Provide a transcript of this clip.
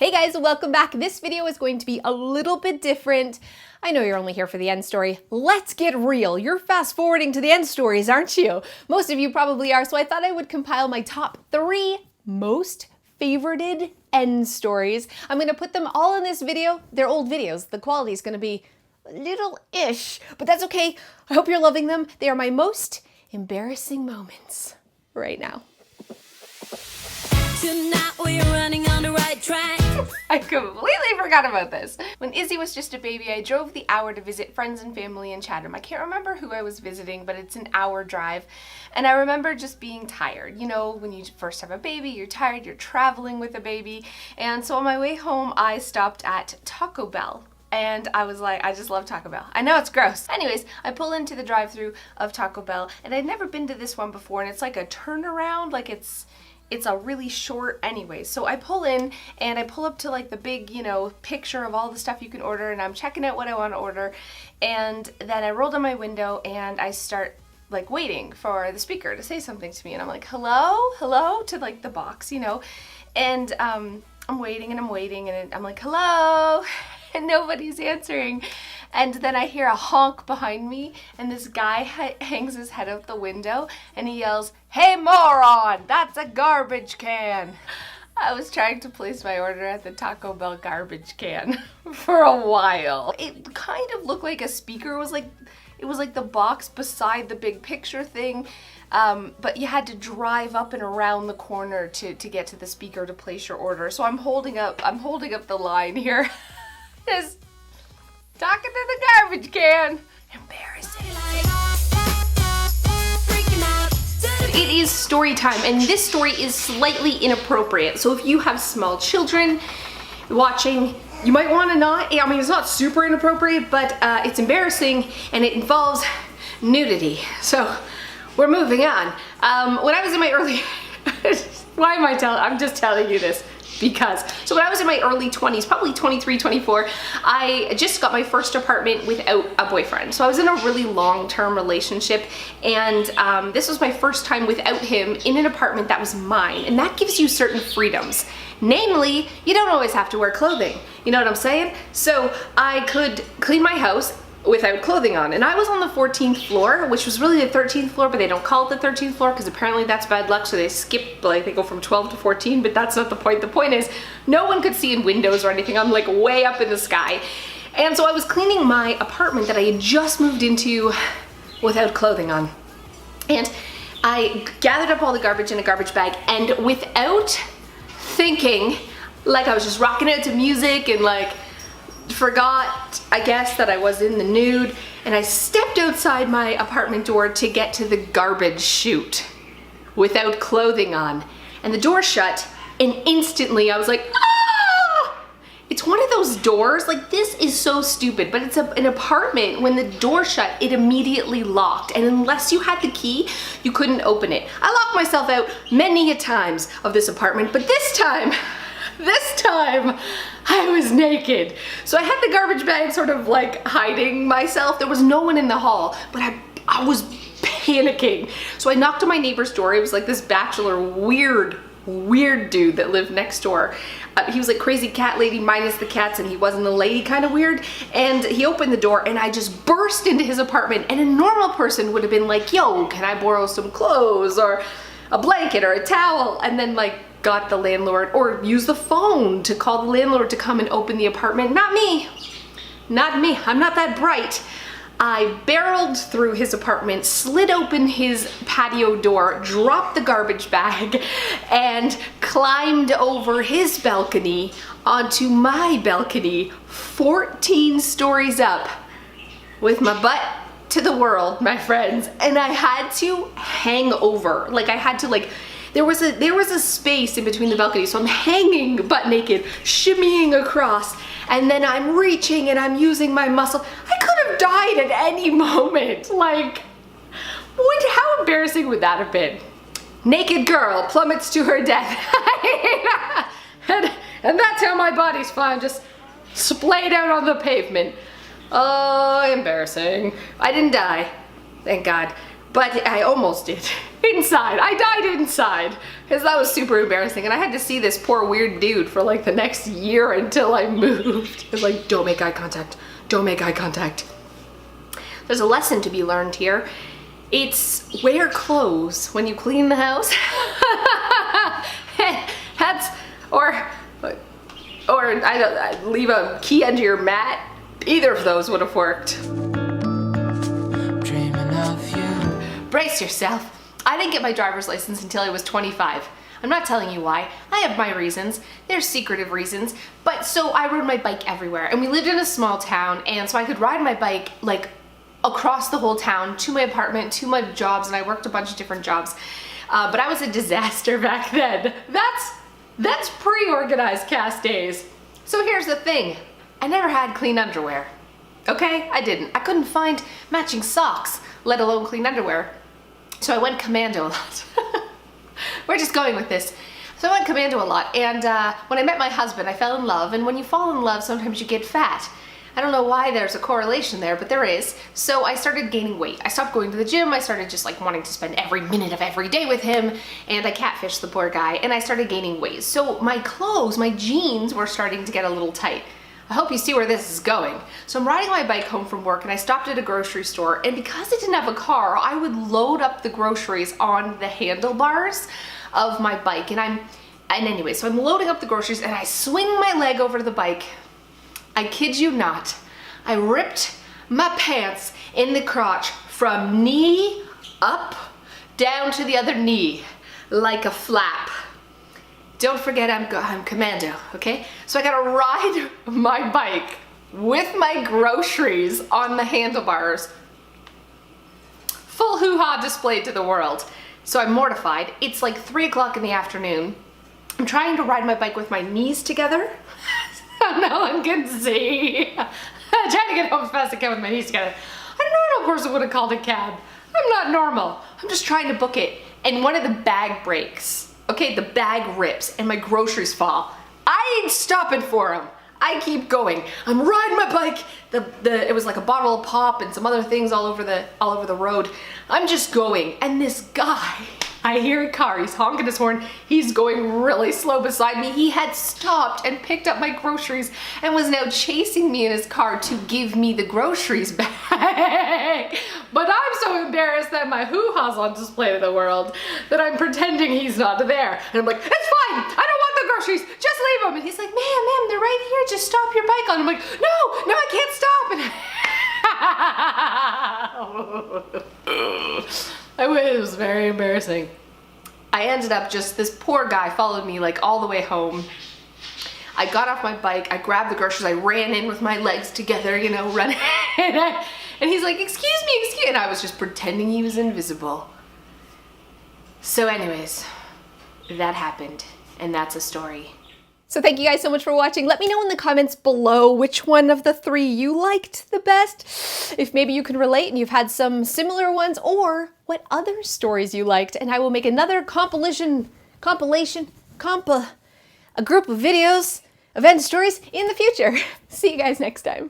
Hey guys, welcome back. This video is going to be a little bit different. I know you're only here for the end story. Let's get real. You're fast forwarding to the end stories, aren't you? Most of you probably are, so I thought I would compile my top 3 most favorited end stories. I'm gonna put them all in this video. They're old videos. The quality is gonna be little-ish, but that's okay. I hope you're loving them. They are my most embarrassing moments right now. Tonight we're running on the right track. I completely forgot about this. When Izzy was just a baby, I drove the hour to visit friends and family in Chatham. I can't remember who I was visiting, but it's an hour drive. And I remember just being tired. You know, when you first have a baby, you're tired, you're traveling with a baby. And so on my way home, I stopped at Taco Bell. And I was like, I just love Taco Bell. I know it's gross. Anyways, I pull into the drive-thru of Taco Bell, and I'd never been to this one before, and it's like a turnaround, like it's a really short anyway. So I pull in and I pull up to like the big, you know, picture of all the stuff you can order, and I'm checking out what I want to order. And then I roll down my window and I start like waiting for the speaker to say something to me. And I'm like, hello, hello, to like the box, you know. And I'm waiting and I'm waiting and I'm like, hello, and nobody's answering. And then I hear a honk behind me, and this guy hangs his head out the window and he yells, "Hey moron, that's a garbage can." I was trying to place my order at the Taco Bell garbage can for a while. It kind of looked like a speaker. It was like the box beside the big picture thing, but you had to drive up and around the corner to get to the speaker to place your order. So I'm holding up the line here. Just talking to the garbage can. Embarrassing. It is story time, and this story is slightly inappropriate. So if you have small children watching, you might want to not. I mean, it's not super inappropriate, but it's embarrassing and it involves nudity. So we're moving on. When I was in my early, why am I telling? I'm just telling you this. Because, so when I was in my early 20s, probably 23, 24, I just got my first apartment without a boyfriend. So I was in a really long-term relationship, and this was my first time without him in an apartment that was mine. And that gives you certain freedoms. Namely, you don't always have to wear clothing. You know what I'm saying? So I could clean my house without clothing on, and I was on the 14th floor, which was really the 13th floor, but they don't call it the 13th floor because apparently that's bad luck, so they skip, like they go from 12 to 14, but that's not the point. The point is no one could see in windows or anything. I'm like way up in the sky. And so I was cleaning my apartment that I had just moved into without clothing on, and I gathered up all the garbage in a garbage bag, and without thinking, like I was just rocking out to music and like forgot, I guess, that I was in the nude, and I stepped outside my apartment door to get to the garbage chute without clothing on, and the door shut, and instantly I was like, ah! It's one of those doors, like this is so stupid, but it's an apartment. When the door shut, it immediately locked, and unless you had the key, you couldn't open it. I locked myself out many a times of this apartment, but this time I was naked. So I had the garbage bag sort of like hiding myself. There was no one in the hall, but I was panicking. So I knocked on my neighbor's door. It was like this bachelor, weird dude that lived next door. He was like crazy cat lady minus the cats, and he wasn't a lady, kind of weird. And he opened the door, and I just burst into his apartment, and a normal person would have been like, yo, can I borrow some clothes or a blanket or a towel? And then like got the landlord, or use the phone to call the landlord to come and open the apartment. Not me. Not me. I'm not that bright. I barreled through his apartment, slid open his patio door, dropped the garbage bag, and climbed over his balcony onto my balcony, 14 stories up, with my butt to the world, my friends. And I had to hang over. Like I had to like, there was a space in between the balcony, so I'm hanging butt naked, shimmying across, and then I'm reaching and I'm using my muscle. I could have died at any moment. Like, how embarrassing would that have been? Naked girl plummets to her death. and that's how my body's fine, just splayed out on the pavement. Oh, embarrassing. I didn't die, thank God, but I almost did. inside. I died inside because that was super embarrassing, and I had to see this poor weird dude for like the next year until I moved. It was like, don't make eye contact. Don't make eye contact. There's a lesson to be learned here. It's wear clothes when you clean the house. That's, or I don't, leave a key under your mat. Either of those would have worked. Dreaming of you. Brace yourself. I didn't get my driver's license until I was 25. I'm not telling you why. I have my reasons. They're secretive reasons. But so I rode my bike everywhere, and we lived in a small town, and so I could ride my bike like across the whole town to my apartment, to my jobs, and I worked a bunch of different jobs. But I was a disaster back then. That's pre-organized cast days. So here's the thing. I never had clean underwear. Okay? I didn't. I couldn't find matching socks, let alone clean underwear. So I went commando a lot. We're just going with this. So I went commando a lot, and when I met my husband, I fell in love, and when you fall in love, sometimes you get fat. I don't know why there's a correlation there, but there is. So I started gaining weight. I stopped going to the gym. I started just like wanting to spend every minute of every day with him, and I catfished the poor guy, and I started gaining weight. So my clothes, my jeans were starting to get a little tight. I hope you see where this is going. So I'm riding my bike home from work, and I stopped at a grocery store, and because I didn't have a car, I would load up the groceries on the handlebars of my bike, and anyway, so I'm loading up the groceries, and I swing my leg over to the bike. I kid you not, I ripped my pants in the crotch from knee up down to the other knee like a flap. Don't forget I'm commando, okay? So I gotta ride my bike with my groceries on the handlebars. Full hoo-ha displayed to the world. So I'm mortified. It's like 3 o'clock in the afternoon. I'm trying to ride my bike with my knees together. No one can see. I'm trying to get home as fast as I can with my knees together. I don't know what a person would have called a cab. I'm not normal. I'm just trying to book it. And one of the bag breaks. Okay, the bag rips and my groceries fall. I ain't stopping for them. I keep going. I'm riding my bike. It was like a bottle of pop and some other things all over the road. I'm just going, and this guy, I hear a car, he's honking his horn, he's going really slow beside me. He had stopped and picked up my groceries and was now chasing me in his car to give me the groceries back. But I'm so embarrassed that my hoo-ha's on display to the world that I'm pretending he's not there. And I'm like, it's fine, I don't want the groceries, just leave them. And he's like, ma'am, they're right here, just stop your bike on. I'm like, no, I can't stop. And it was very embarrassing. I ended up this poor guy followed me like all the way home. I got off my bike, I grabbed the groceries, I ran in with my legs together, you know, running. And he's like, excuse me, and I was just pretending he was invisible. So anyways, that happened, and that's a story. So thank you guys so much for watching. Let me know in the comments below which one of the 3 you liked the best. If maybe you can relate and you've had some similar ones, or what other stories you liked, and I will make another a group of videos, event stories in the future. See you guys next time.